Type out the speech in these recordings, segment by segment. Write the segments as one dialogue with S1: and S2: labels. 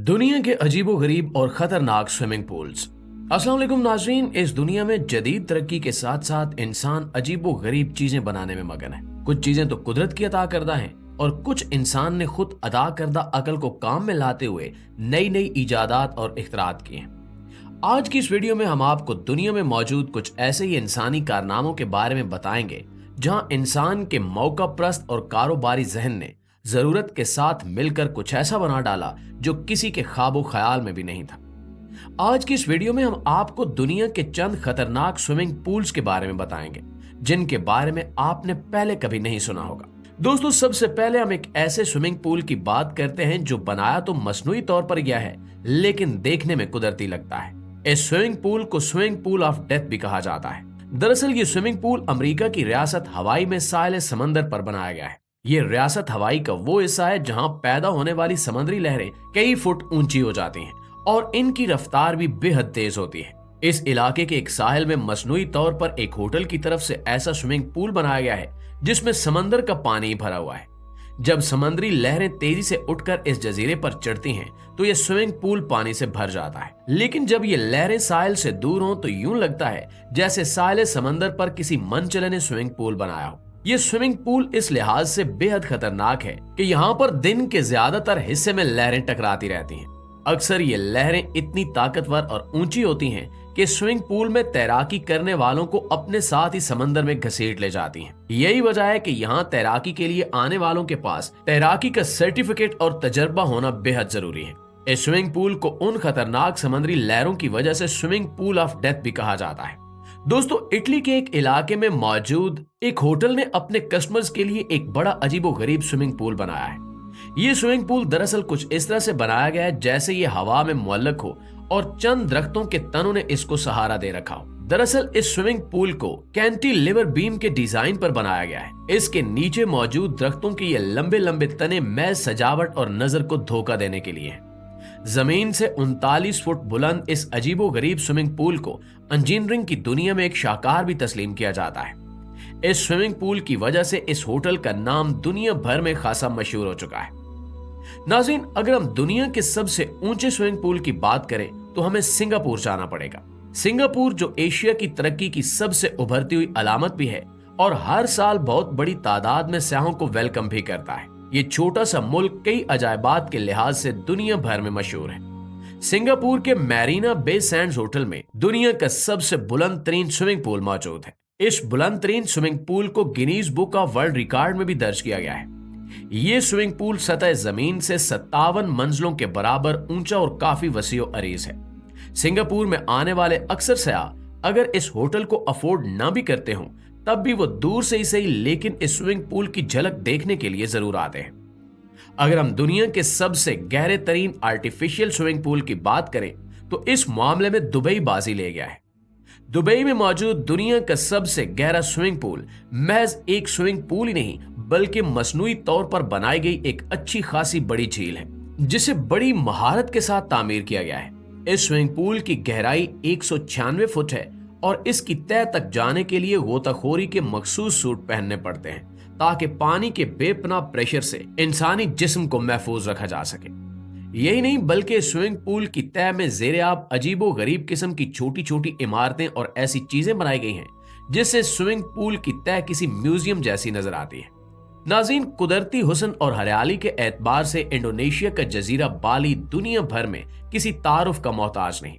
S1: दुनिया के अजीबोगरीब और खतरनाक स्विमिंग पूल्स। अस्सलाम वालेकुम नाज़रीन, इस दुनिया में जदीद तरक्की के साथ साथ इंसान अजीबोगरीब चीजें बनाने में मगन है। कुछ चीजें तो कुदरत की अता करदा है और कुछ इंसान ने खुद अदा करदा अकल को काम में लाते हुए नई नई इजादात और इख्तरात किए हैं। आज की इस वीडियो में हम आपको दुनिया में मौजूद कुछ ऐसे ही इंसानी कारनामों के बारे में बताएंगे जहां इंसान के मौका परस्त और कारोबारी जहन ने जरूरत के साथ मिलकर कुछ ऐसा बना डाला जो किसी के ख्वाबो ख्याल में भी नहीं था। आज की इस वीडियो में हम आपको दुनिया के चंद खतरनाक स्विमिंग पूल्स के बारे में बताएंगे जिनके बारे में आपने पहले कभी नहीं सुना होगा। दोस्तों, सबसे पहले हम एक ऐसे स्विमिंग पूल की बात करते हैं जो बनाया तो मसनूई तौर पर गया है लेकिन देखने में कुदरती लगता है। इस स्विमिंग पूल को स्विमिंग पूल ऑफ डेथ भी कहा जाता है। दरअसल ये स्विमिंग पूल अमेरिका की रियासत हवाई में साहिल समंदर पर बनाया गया है। ये रियासत हवाई का वो हिस्सा है जहां पैदा होने वाली समुद्री लहरें कई फुट ऊंची हो जाती हैं और इनकी रफ्तार भी बेहद तेज होती है। इस इलाके के एक साहिल में मसनूई तौर पर एक होटल की तरफ से ऐसा स्विमिंग पूल बनाया गया है जिसमें समंदर का पानी भरा हुआ है। जब समुद्री लहरें तेजी से उठकर इस जजीरे पर चढ़ती हैं तो यह स्विमिंग पूल पानी से भर जाता है, लेकिन जब ये लहरें साहिल से दूर हों तो यूं लगता है जैसे साहिल समंदर पर किसी मनचले ने स्विमिंग पूल बनाया हो। ये स्विमिंग पूल इस लिहाज से बेहद खतरनाक है कि यहाँ पर दिन के ज्यादातर हिस्से में लहरें टकराती रहती हैं। अक्सर ये लहरें इतनी ताकतवर और ऊंची होती हैं कि स्विमिंग पूल में तैराकी करने वालों को अपने साथ ही समंदर में घसीट ले जाती हैं। यही वजह है कि यहाँ तैराकी के लिए आने वालों के पास तैराकी का सर्टिफिकेट और तजर्बा होना बेहद जरूरी है। इस स्विमिंग पूल को उन खतरनाक समुद्री लहरों की वजह से स्विमिंग पूल ऑफ डेथ भी कहा जाता है। दोस्तों, इटली के एक इलाके में मौजूद एक होटल ने अपने कस्टमर्स के लिए एक बड़ा अजीबोगरीब स्विमिंग पूल बनाया है। ये स्विमिंग पूल दरअसल कुछ इस तरह से बनाया गया है जैसे ये हवा में मुअल्लक हो और चंद दरख्तों के तनों ने इसको सहारा दे रखा हो। दरअसल इस स्विमिंग पूल को कैंटिलीवर बीम के डिजाइन पर बनाया गया है। इसके नीचे मौजूद दरख्तों के ये लंबे लंबे तने महज सजावट और नजर को धोखा देने के लिए हैं। जमीन से 39 फुट बुलंद इस अजीबोगरीब स्विमिंग पूल को इंजीनियरिंग की दुनिया में एक शाहकार भी तस्लीम किया जाता है। इस स्विमिंग पूल की वजह से इस होटल का नाम दुनिया भर में खासा मशहूर हो चुका है। नाज़रीन, अगर हम दुनिया के सबसे ऊंचे स्विमिंग पूल की बात करें तो हमें सिंगापुर जाना पड़ेगा। सिंगापुर जो एशिया की तरक्की की सबसे उभरती हुई अलामत भी है और हर साल बहुत बड़ी तादाद में सयाहों को वेलकम भी करता है। ये छोटा सा मुल्क कई अजायबात के लिहाज से दुनिया भर में मशहूर है। सिंगापुर के मैरीना बे सैंड्स होटल में दुनिया का सबसे बुलंद तरीन स्विमिंग पूल मौजूद है। इस बुलंद तरीन स्विमिंग पूल को Guinness book of world record में भी दर्ज किया गया है। ये स्विमिंग पूल सतह जमीन से 57 मंजिलों के बराबर ऊंचा और काफी वसीओ अरीज है। सिंगापुर में आने वाले अक्सर सयाह अगर इस होटल को अफोर्ड ना भी करते हों तब भी वो दूर से ही सही लेकिन इस स्विमिंग पूल की झलक देखने के लिए जरूर आते हैं। अगर हम दुनिया के सबसे गहरे तरीन आर्टिफिशियल स्विमिंग पूल की बात करें तो इस मामले में दुबई बाजी ले गया है। दुबई में मौजूद दुनिया का सबसे गहरा स्विमिंग पूल महज एक स्विमिंग पूल ही नहीं बल्कि मसनूई तौर पर बनाई गई एक अच्छी खासी बड़ी झील है जिसे बड़ी महारत के साथ तामीर किया गया है। इस स्विमिंग पूल की गहराई 196 फुट है और इसकी तह तक जाने के लिए गोताखोरी के मखसूस सूट पहनने पड़ते हैं ताकि पानी के बेपनाह प्रेशर से इंसानी जिस्म को महफूज रखा जा सके। यही नहीं बल्कि स्विमिंग पूल की तह में ज़ेरे-आब अजीबो गरीब किस्म की छोटी छोटी इमारतें और ऐसी चीजें बनाई गई हैं जिससे स्विमिंग पूल की तह किसी म्यूजियम जैसी नजर आती है। नाज़रीन, कुदरती हुस्न और हरियाली के एतबार से इंडोनेशिया का जजीरा बाली दुनिया भर में किसी तारुफ का मोहताज नहीं।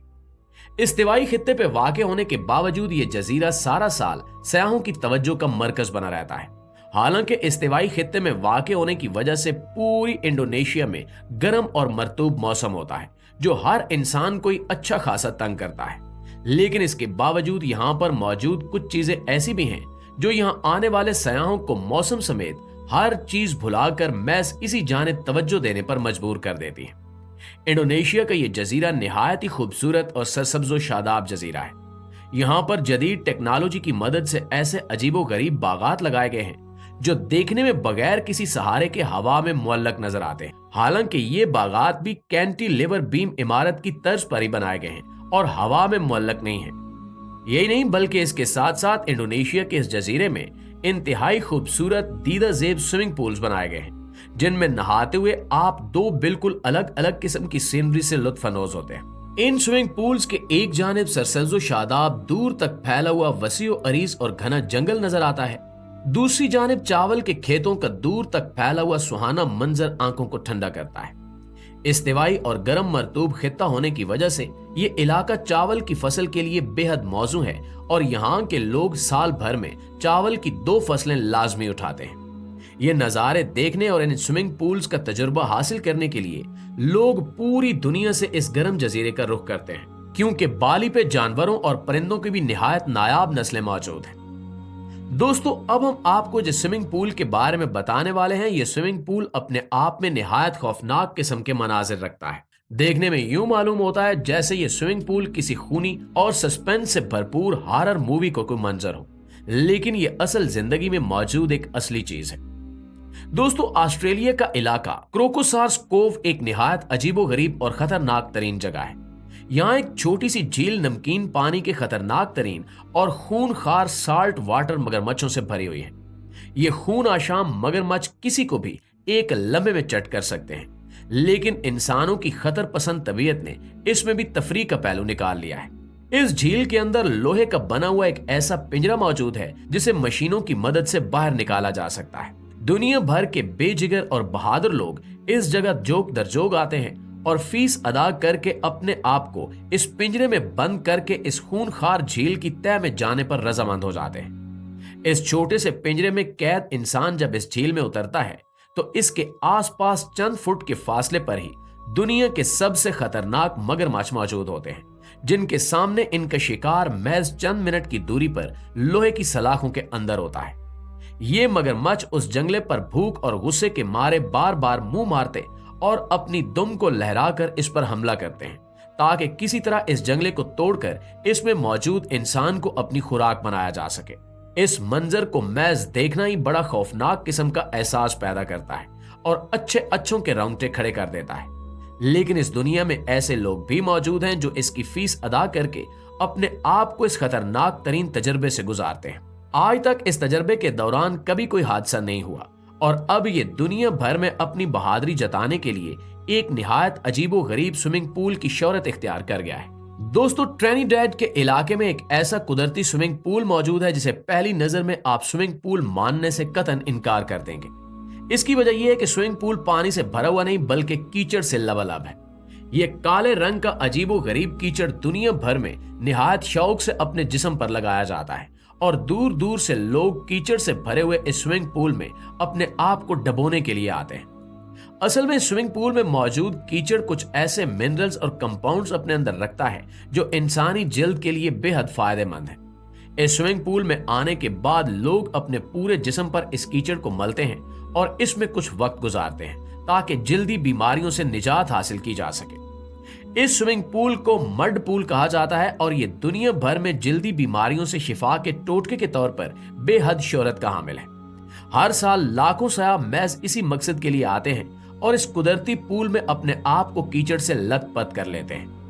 S1: इस्तिवाई खित्ते पे वाक़े होने के बावजूद ये जजीरा सारा साल सयाहों की तवज्जो का मरकज बना रहता है। हालांकि इस्तिवाई खित्ते में वाक़े होने की वजह से पूरी इंडोनेशिया में गर्म और मरतूब मौसम होता है जो हर इंसान को ही अच्छा खासा तंग करता है, लेकिन इसके बावजूद यहाँ पर मौजूद कुछ चीजें ऐसी भी हैं जो यहाँ आने वाले सयाहों को मौसम समेत हर चीज भुलाकर महज इसी जानिब तवज्जो देने पर मजबूर कर देती है। इंडोनेशिया का ये जजीरा निहायत ही खूबसूरत और सरसब्ज़ो शादाब जजीरा है। यहाँ पर जदीद टेक्नोलॉजी की मदद से ऐसे अजीबो गरीब बागात लगाए गए हैं जो देखने में बगैर किसी सहारे के हवा में मुअल्लक नजर आते हैं। हालांकि ये बागात भी कैंटिलीवर बीम इमारत की तर्ज पर ही बनाए गए हैं और हवा में मुअल्लक नहीं है। यही नहीं बल्कि इसके साथ साथ इंडोनेशिया के इस जजीरे में इंतहाई खूबसूरत दीदा जेब स्विमिंग पूल्स बनाए गए हैं जिनमें नहाते हुए आप दो बिल्कुल अलग अलग किस्म की सीनरी से लुत्फानंदोज होते हैं। इन स्विमिंग पूल्स के एक जानिब सरसब्ज़ो शादाब दूर तक फैला हुआ वसीओ अरीज और घना जंगल नजर आता है, दूसरी जानिब चावल के खेतों का दूर तक फैला हुआ सुहाना मंजर आंखों को ठंडा करता है। इस्तिवाई और गर्म मरतूब खित्ता होने की वजह से ये इलाका चावल की फसल के लिए बेहद मौजू है और यहाँ के लोग साल भर में चावल की 2 फसलें लाजमी उठाते हैं। ये नज़ारे देखने और इन स्विमिंग पूल्स का तजुर्बा हासिल करने के लिए लोग पूरी दुनिया से इस गर्म जजीरे का रुख करते हैं, क्योंकि बाली पे जानवरों और परिंदों की भी निहायत नायाब नस्लें मौजूद हैं। दोस्तों, अब हम आपको जिस स्विमिंग पूल के बारे में बताने वाले हैं, ये स्विमिंग पूल अपने आप में निहायत खौफनाक किस्म के मनाजिर रखता है। देखने में यूं मालूम होता है जैसे ये स्विमिंग पूल किसी खूनी और सस्पेंस से भरपूर हॉरर मूवी को कोई मंजर हो, लेकिन ये असल जिंदगी में मौजूद एक असली चीज है। दोस्तों, ऑस्ट्रेलिया का इलाका क्रोकोसार्स कोव एक निहायत अजीबोगरीब और खतरनाक तरीन जगह है। यहाँ एक छोटी सी झील नमकीन पानी के खतरनाक तरीन और खूनखार साल्ट वाटर मगरमच्छों से भरी हुई है। ये खून आशाम मगरमच्छ किसी को भी एक लम्हे में चट कर सकते हैं, लेकिन इंसानों की खतर पसंद तबीयत ने इसमें भी तफरीक का पहलू निकाल लिया है। इस झील के अंदर लोहे का बना हुआ एक ऐसा पिंजरा मौजूद है जिसे मशीनों की मदद से बाहर निकाला जा सकता है। दुनिया भर के बेजिगर और बहादुर लोग इस जगह जोक दर जोक आते हैं और फीस अदा करके अपने आप को इस पिंजरे में बंद करके इस खूनखार झील की तह में जाने पर रजामंद हो जाते हैं। इस छोटे से पिंजरे में कैद इंसान जब इस झील में उतरता है तो इसके आसपास चंद फुट के फासले पर ही दुनिया के सबसे खतरनाक मगरमच्छ मौजूद होते हैं, जिनके सामने इनका शिकार महज चंद मिनट की दूरी पर लोहे की सलाखों के अंदर होता है। ये मगरमच्छ उस जंगले पर भूख और गुस्से के मारे बार बार मुंह मारते और अपनी दुम को लहराकर इस पर हमला करते हैं, ताकि किसी तरह इस जंगले को तोड़कर इसमें मौजूद इंसान को अपनी खुराक बनाया जा सके। इस मंजर को महज देखना ही बड़ा खौफनाक किस्म का एहसास पैदा करता है और अच्छे अच्छों के रोंगटे खड़े कर देता है। लेकिन इस दुनिया में ऐसे लोग भी मौजूद हैं जो इसकी फीस अदा करके अपने आप को इस खतरनाक तरीन तजर्बे से गुजारते हैं। आज तक इस तजर्बे के दौरान कभी कोई हादसा नहीं हुआ और अब ये दुनिया भर में अपनी बहादुरी जताने के लिए एक निहायत अजीबो गरीब स्विमिंग पूल की शोहरत इख्तियार कर गया है। दोस्तों, ट्रिनिडैड के इलाके में एक ऐसा कुदरती स्विमिंग पूल मौजूद है जिसे पहली नजर में आप स्विमिंग पूल मानने से कतन इनकार कर देंगे। इसकी वजह यह है कि स्विमिंग पूल पानी से भरा हुआ नहीं बल्कि कीचड़ से लबालब है। यह काले रंग का अजीबो गरीब कीचड़ दुनिया भर में निहायत शौक से अपने जिस्म पर लगाया जाता है और दूर दूर से लोग कीचड़ से भरे हुए इस स्विमिंग पूल में अपने आप को डबोने के लिए आते हैं। असल में स्विमिंग पूल में मौजूद कीचड़ कुछ ऐसे मिनरल्स और कंपाउंड्स अपने अंदर रखता है जो इंसानी जल्द के लिए बेहद फायदेमंद है। इस स्विमिंग पूल में आने के बाद लोग अपने पूरे जिस्म पर इस कीचड़ को मलते हैं और इसमें कुछ वक्त गुजारते हैं ताकि जल्दी बीमारियों से निजात हासिल की जा सके। इस स्विमिंग पूल को मड पूल कहा जाता है और ये दुनिया भर में जल्दी बीमारियों से शिफा के टोटके के तौर पर बेहद शोहरत का हामिल है। हर साल लाखों सयाह महज इसी मकसद के लिए आते हैं और इस कुदरती पूल में अपने आप को कीचड़ से लथपथ कर लेते हैं।